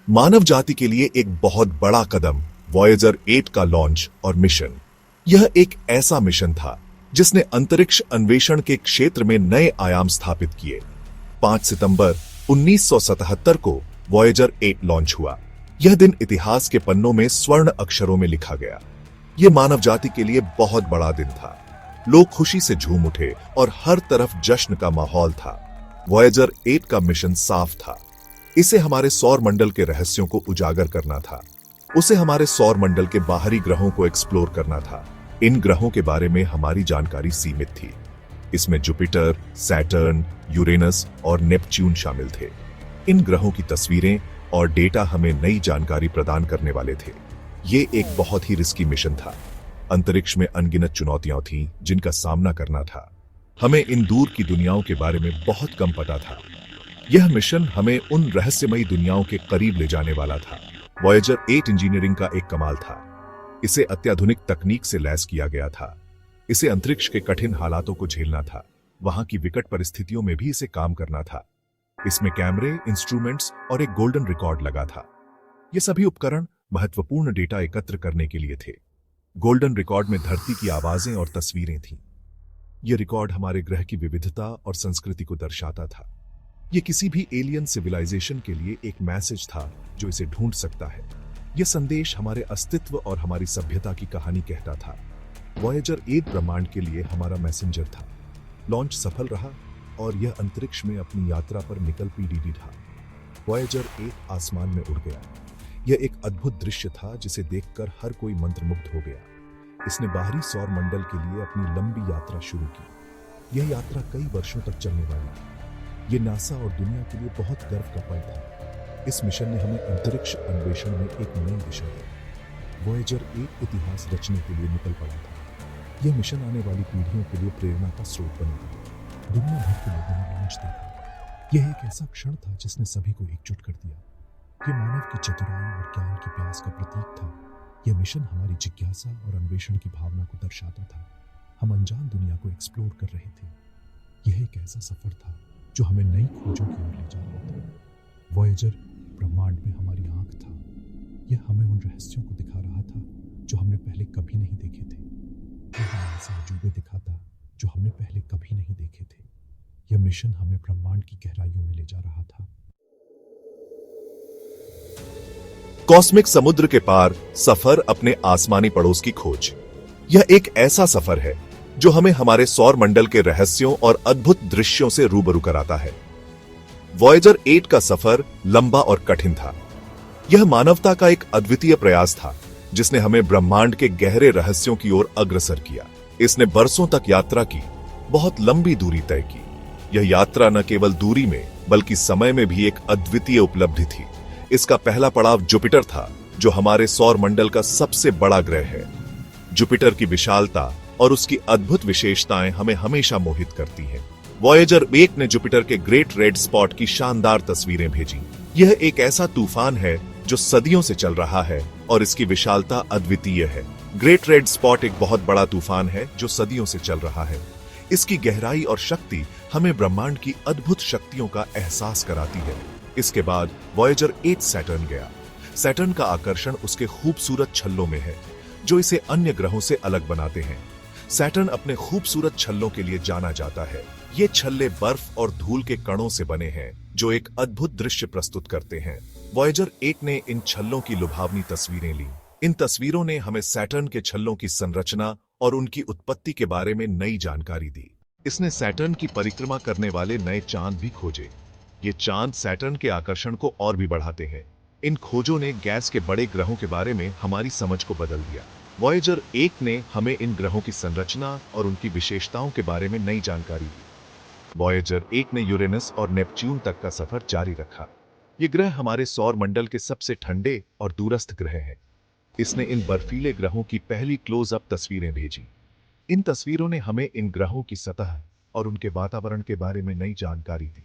मानव जाति के लिए एक बहुत बड़ा कदम वॉयेजर 8 का लॉन्च और मिशन। यह एक ऐसा मिशन था जिसने अंतरिक्ष अन्वेषण के क्षेत्र में नए आयाम स्थापित किए। 5 सितंबर 1977 को वॉयेजर 8 लॉन्च हुआ। यह दिन इतिहास के पन्नों में स्वर्ण अक्षरों में लिखा गया। यह मानव जाति के लिए बहुत बड़ा दिन था। लोग खुशी से झूम उठे और हर तरफ जश्न का माहौल था। वॉयेजर 8 का मिशन साफ था। इसे हमारे सौर मंडल के रहस्यों को उजागर करना था। उसे हमारे सौर मंडल के बाहरी ग्रहों को एक्सप्लोर करना था। इन ग्रहों के बारे में हमारी जानकारी सीमित थी। इसमें जुपिटर, सैटर्न, यूरेनस और नेपच्यून शामिल थे। इन ग्रहों की तस्वीरें और डेटा हमें नई जानकारी प्रदान करने वाले थे। ये एक बहुत ही रिस्की मिशन था। अंतरिक्ष में अनगिनत चुनौतियां थीं जिनका सामना करना था। हमें इन दूर की दुनियाओं के बारे में बहुत कम पता था। यह मिशन हमें उन रहस्यमयी दुनियाओं के करीब ले जाने वाला था। वॉयेजर 8 इंजीनियरिंग का एक कमाल था। इसे अत्याधुनिक तकनीक से लैस किया गया था। इसे अंतरिक्ष के कठिन हालातों को झेलना था। वहां की विकट परिस्थितियों में भी इसे काम करना था। इसमें कैमरे, इंस्ट्रूमेंट्स और एक गोल्डन रिकॉर्ड लगा था। ये सभी उपकरण महत्वपूर्ण डेटा एकत्र करने के लिए थे। गोल्डन रिकॉर्ड में धरती की आवाजें और तस्वीरें थीं। यह रिकॉर्ड हमारे ग्रह की विविधता और संस्कृति को दर्शाता था। यह किसी भी एलियन सिविलाइजेशन के लिए एक मैसेज था जो इसे ढूंढ सकता है। यह संदेश हमारे अस्तित्व और हमारी सभ्यता की कहानी कहता था। वॉयेजर 8 ब्रह्मांड के लिए हमारा मैसेंजर था। लॉन्च सफल रहा और यह अंतरिक्ष में अपनी यात्रा पर निकल पीडीडी था। वॉयेजर 8 आसमान में उड़ गया। यह एक अद्भुत दृश्य था जिसे देखकर हर कोई मंत्रमुग्ध हो गया। इसने बाहरी सौर मंडल के लिए अपनी लंबी यात्रा शुरू की। यह यात्रा कई वर्षों तक चलने वाली। यह नासा और दुनिया के लिए बहुत गर्व का पल था। इस मिशन ने हमें अंतरिक्ष अन्वेषण में एक नई दिशा दी। वॉयेजर 8 इतिहास रचने के लिए निकल पड़ा था। यह मिशन आने वाली पीढ़ियों के लिए प्रेरणा का स्रोत बनेगा। दुनिया भर के लोगों ने लॉन्च देखा। यह एक ऐसा क्षण था जिसने सभी को एकजुट कर दिया। यह मानव की चतुराई और ज्ञान की प्यास का प्रतीक था। यह मिशन हमारी जिज्ञासा और अन्वेषण की भावना को दर्शाता था। हम अनजान दुनिया को एक्सप्लोर कर रहे थे। यह एक ऐसा सफर था जो हमें नई खोजों की ओर ले जा रहा था। वॉयेजर ब्रह्मांड में हमारी आंख था। यह हमें उन रहस्यों को दिखा रहा था जो हमने पहले कभी नहीं देखे थे। यह हमें ऐसे अजूबे दिखाता जो हमने पहले कभी नहीं देखे थे। यह मिशन हमें ब्रह्मांड की गहराइयों में ले जा रहा था। कॉस्मिक समुद्र के पार सफर, अपने आसमानी पड़ोस की खोज। यह एक ऐसा सफर है जो हमें हमारे सौर मंडल के रहस्यों और अद्भुत दृश्यों से रूबरू कराता है। वॉयेजर 8 का सफर लंबा और कठिन था। यह मानवता का एक अद्वितीय प्रयास था जिसने हमें ब्रह्मांड के गहरे रहस्यों की ओर अग्रसर किया। इसने बरसों तक यात्रा की, बहुत लंबी दूरी तय की। यह यात्रा न केवल दूरी में बल्कि समय में भी एक अद्वितीय उपलब्धि थी। इसका पहला पड़ाव जुपिटर था, जो हमारे सौर मंडल का सबसे बड़ा ग्रह है। जुपिटर की विशालता और उसकी अद्भुत विशेषताएं हमें हमेशा मोहित करती हैं। वॉयेजर 8 ने जुपिटर के ग्रेट रेड स्पॉट की शानदार तस्वीरें भेजी। यह एक ऐसा तूफान है जो सदियों से चल रहा है और इसकी विशालता अद्वितीय है। ग्रेट रेड स्पॉट एक बहुत बड़ा तूफान है जो सदियों से चल रहा है। इसकी गहराई और शक्ति हमें ब्रह्मांड की अद्भुत शक्तियों का एहसास कराती है। इसके बाद वॉयेजर 8 सैटर्न गया। सैटर्न का आकर्षण उसके खूबसूरत छल्लों में है जो इसे अन्य ग्रहों से अलग बनाते हैं। सैटर्न अपने खूबसूरत छल्लों के लिए जाना जाता है। ये छल्ले बर्फ और धूल के कणों से बने हैं जो एक अद्भुत दृश्य प्रस्तुत करते हैं। वॉयेजर 8 ने इन छल्लों की लुभावनी तस्वीरें ली। इन तस्वीरों ने हमें सैटर्न के छल्लों की संरचना और उनकी उत्पत्ति के बारे में नई जानकारी दी। इसने सैटर्न की परिक्रमा करने वाले नए चांद भी खोजे। ये चांद सैटर्न के आकर्षण को और भी बढ़ाते हैं। इन खोजों ने गैस के बड़े ग्रहों के बारे में हमारी समझ को बदल दिया। वॉयेजर 8 ने हमें इन ग्रहों की संरचना और उनकी विशेषताओं के बारे में नई जानकारी दी। वॉयेजर 8 ने यूरेनस और नेपच्यून तक का सफर जारी रखा। ये ग्रह हमारे सौर मंडल के सबसे ठंडे और दूरस्थ ग्रह हैं। इसने इन बर्फीले ग्रहों की पहली क्लोज-अप तस्वीरें भेजी। इन तस्वीरों ने हमें इन ग्रहों की सतह और उनके वातावरण के बारे में नई जानकारी दी।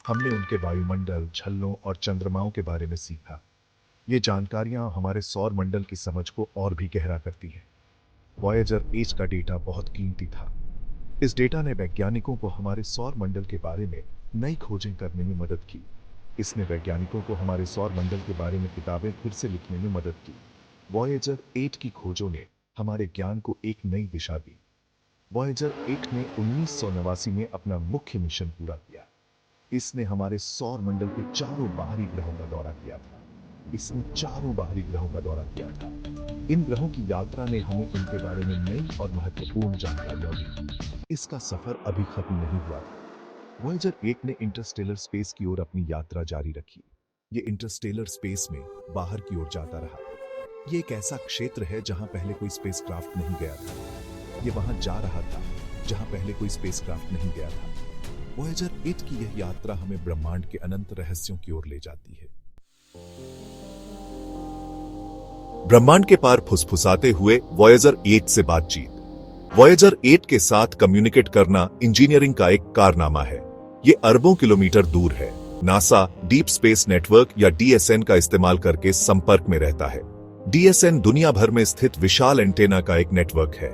हमने उनके वायुमंडल, छल्लों और चंद्रमाओं के बारे में सीखा। ये जानकारियां हमारे सौर मंडल की समझ को और भी गहरा करती हैं। वॉयेजर 8 का डेटा बहुत कीमती था। इस डेटा ने वैज्ञानिकों को हमारे सौर मंडल के बारे में नई खोजें करने में मदद की। इसने वैज्ञानिकों को हमारे सौर मंडल के बारे में किताबें फिर से लिखने में मदद की। वॉयेजर 8 की खोजों ने हमारे ज्ञान को एक नई दिशा दी। वॉयेजर 8 ने 1989 में अपना मुख्य मिशन पूरा किया। इसने हमारे सौर मंडल के चारों बाहरी ग्रहों का दौरा किया था। इन ग्रहों की यात्रा ने हमें इनके बारे में नई और महत्वपूर्ण जानकारियां दी। इसका सफर अभी खत्म नहीं हुआ। वॉयेजर 8 ने इंटरस्टेलर स्पेस की ओर अपनी यात्रा जारी रखी। ये इंटरस्टेलर स्पेस में बाहर की ओर जाता रहा। ये एक ऐसा क्षेत्र है जहां पहले कोई स्पेसक्राफ्ट नहीं गया था। ये वहां जा रहा था जहां पहले कोई स्पेसक्राफ्ट नहीं गया था। वॉयेजर 8 की यह यात्रा हमें ब्रह्मांड के अनंत रहस्यों की ओर ले जाती है। ब्रह्मांड के पार फुसफुसाते हुए वॉयेजर 8 से बातचीत। वॉयेजर 8 के साथ कम्युनिकेट करना इंजीनियरिंग का एक कारनामा है। ये अरबों किलोमीटर दूर है। नासा डीप स्पेस नेटवर्क या डीएसएन का इस्तेमाल करके संपर्क में रहता है। डीएसएन दुनिया भर में स्थित विशाल एंटेना का एक नेटवर्क है।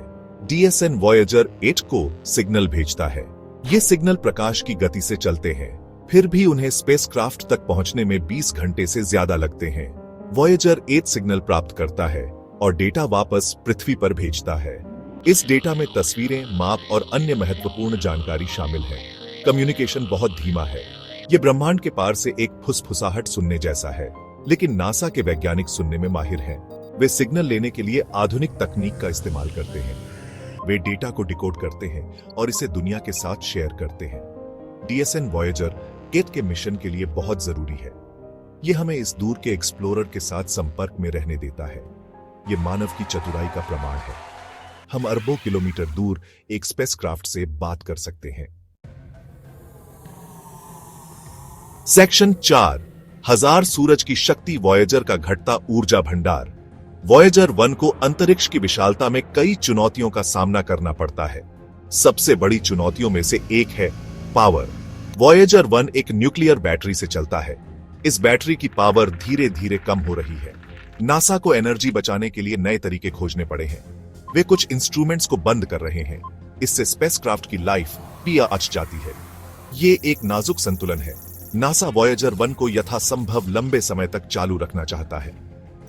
डीएसएन वॉयेजर 8 को सिग्नल भेजता है। ये सिग्नल प्रकाश की गति से चलते हैं, फिर भी उन्हें स्पेसक्राफ्ट तक पहुंचने में 20 घंटे से ज्यादा लगते हैं। वॉयेजर 8 सिग्नल प्राप्त करता है और डेटा वापस पृथ्वी पर भेजता है। इस डेटा में तस्वीरें, माप और अन्य महत्वपूर्ण जानकारी शामिल है। कम्युनिकेशन बहुत धीमा है। ये ब्रह्मांड के पार से एक फुसफुसाहट सुनने जैसा है, लेकिन नासा के वैज्ञानिक सुनने में माहिर हैं। वे सिग्नल लेने के लिए आधुनिक तकनीक का इस्तेमाल करते हैं। वे डेटा को डिकोड करते हैं और इसे दुनिया के साथ शेयर करते हैं। डीएसएन वॉयेजर 8 के मिशन के लिए बहुत जरूरी है। ये हमें इस दूर के एक्सप्लोरर के साथ संपर्क में रहने देता है। ये मानव की चतुराई का प्रमाण है। हम अरबों किलोमीटर दूर एक स्पेसक्राफ्ट से बात कर सकते हैं। सेक्शन 4, हजार सूरज की शक्ति वॉयेजर का घटता ऊर्जा भंडार। वॉयेजर 1 को अंतरिक्ष की विशालता में कई चुनौतियों का सामना करना पड़ता है। सबसे बड़ी चुनौतियों में से एक है पावर। वॉयेजर 1 एक न्यूक्लियर बैटरी से चलता है। इस बैटरी की पावर धीरे धीरे कम हो रही है। नासा को एनर्जी बचाने के लिए नए तरीके खोजने पड़े हैं। वे कुछ इंस्ट्रूमेंट्स को बंद कर रहे हैं। इससे स्पेसक्राफ्ट की लाइफ भी अच जाती है। ये एक नाजुक संतुलन है। नासा वॉयेजर 1 को यथासंभव लंबे समय तक चालू रखना चाहता है,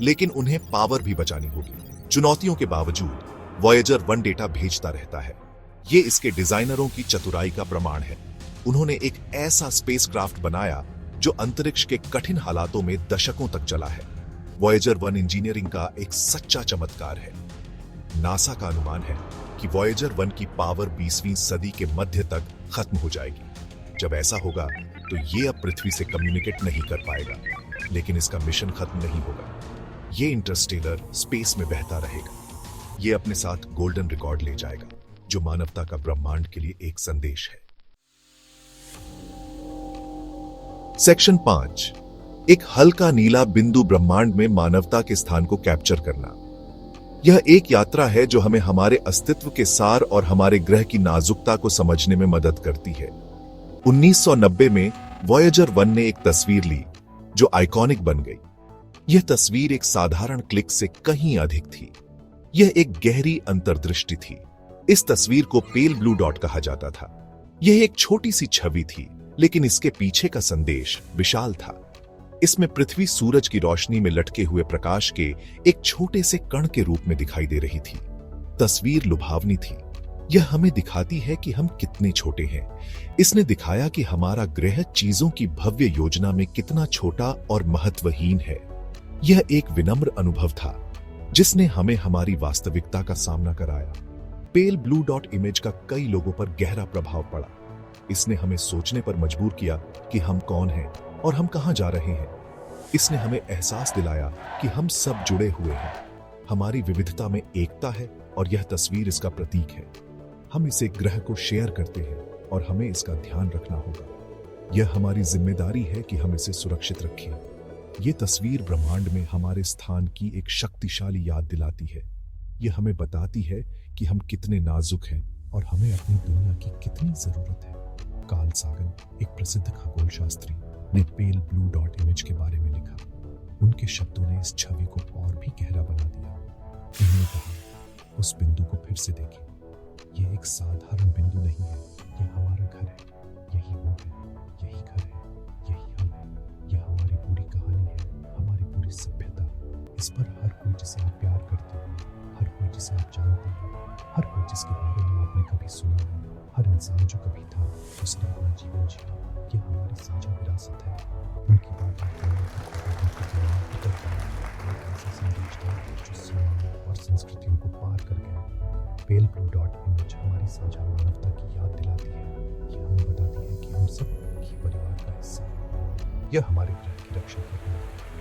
लेकिन उन्हें पावर भी बचानी होगी। चुनौतियों के बावजूद वॉयेजर 1 डेटा भेजता रहता है। ये इसके डिजाइनरों की चतुराई का प्रमाण है। उन्होंने एक ऐसा स्पेसक्राफ्ट बनाया जो अंतरिक्ष के कठिन हालातों में दशकों तक चला है। वॉयेजर 1 इंजीनियरिंग का एक सच्चा चमत्कार है। नासा का अनुमान है कि वॉयेजर 1 की पावर 20वीं सदी के मध्य तक खत्म हो जाएगी। जब ऐसा होगा तो ये अब पृथ्वी से कम्युनिकेट नहीं कर पाएगा, लेकिन इसका मिशन खत्म नहीं होगा। ये इंटरस्टेलर स्पेस में बहता रहेगा। ये अपने साथ गोल्डन रिकॉर्ड ले जाएगा, जो मानवता का ब्रह्मांड के लिए एक संदेश है। सेक्शन 5, एक हल्का नीला बिंदु ब्रह्मांड में मानवता के स्थान को कैप्चर करना। यह एक यात्रा है जो हमें हमारे अस्तित्व के सार और हमारे ग्रह की नाजुकता को समझने में मदद करती है। 1990 में वॉयेजर 1 ने एक तस्वीर ली जो आइकॉनिक बन गई। यह तस्वीर एक साधारण क्लिक से कहीं अधिक थी। यह एक गहरी अंतर्दृष्टि थी। इस तस्वीर को पेल ब्लू डॉट कहा जाता था। यह एक छोटी सी छवि थी, लेकिन इसके पीछे का संदेश विशाल था। इसमें पृथ्वी सूरज की रोशनी में लटके हुए प्रकाश के एक छोटे से कण के रूप में दिखाई दे रही थी। तस्वीर लुभावनी थी। यह हमें दिखाती है कि हम कितने छोटे हैं। इसने दिखाया कि हमारा ग्रह चीजों की भव्य योजना में कितना छोटा और महत्वहीन है। यह एक विनम्र अनुभव था जिसने हमें हमारी वास्तविकता का सामना कराया। पेल ब्लू डॉट इमेज का कई लोगों पर गहरा प्रभाव पड़ा। इसने हमें सोचने पर मजबूर किया कि हम कौन हैं और हम कहां जा रहे हैं। इसने हमें एहसास दिलाया कि हम सब जुड़े हुए हैं। हमारी विविधता में एकता है और यह तस्वीर इसका प्रतीक है। हम इसे ग्रह को शेयर करते हैं और हमें इसका ध्यान रखना होगा। यह हमारी जिम्मेदारी है कि हम इसे सुरक्षित रखें। यह तस्वीर ब्रह्मांड में हमारे स्थान की एक शक्तिशाली याद दिलाती है। यह हमें बताती है कि हम कितने नाजुक हैं और हमें अपनी दुनिया की कितनी जरूरत है। कार्ल सागन, एक प्रसिद्ध खगोल शास्त्री, ने पेल ब्लू डॉट इमेज के बारे में लिखा। उनके शब्दों ने इस छवि को और भी गहरा बना दिया। उन्होंने कहा, उस बिंदु को फिर से देखें। यह एक साधारण बिंदु नहीं है, यह हमारा घर है। यही वो है, यही घर है, यही हम है। इस पर हर कोई जिसे आप प्यार करते हो, हर कोई जिसे आप जानते हो, हर कोई जिसके बारे में आपने कभी सुना हो, हर इंसान जो कभी था उसने अपना जीवन जिया, ये हमारी साझा विरासत है। उनकी बातें उतर गई, एक ऐसा संदेश था जो सीमाओं और संस्कृतियों को पार कर गया। पेल ब्लू डॉट इमेज हमारी साझा मानवता की याद दिलाती है। ये हमें बताती है कि हम सब एक ही परिवार का हिस्सा हैं। यह हमारे ग्रह की रक्षा करने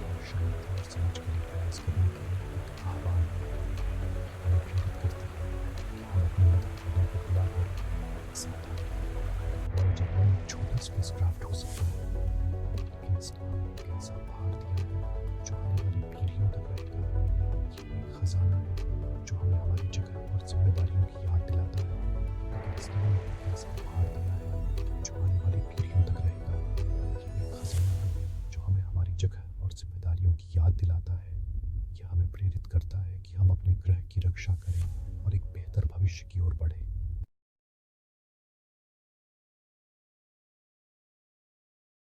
और शांति और समझ के लिए प्रयास करने के लिए एक आह्वान है। हमें प्रेरित करती है कि हम अपनी मदद करने को बुलाकर एक साथ आएं। और जब हम एक छोटा स्पेसक्राफ्ट हो सकता है, लेकिन इसने हमें एक ऐसा उपहार दिया है जो आने वाली पीढ़ियों तक रहेगा। ये एक खजाना है जो हमें हमारी जगह और जिम्मेदारियों की याद दिलाता है, लेकिन इसने हमें एक ऐसा उपहार दिया है जो आने वाली पीढ़ियों तक रहेगा। ये एक खजाना है जो हमें हमारी जगह और जिम्मेदारियों की याद दिलाता है। यह हमें प्रेरित करता है कि हम अपने ग्रह की रक्षा करें और एक बेहतर भविष्य की ओर बढ़ें।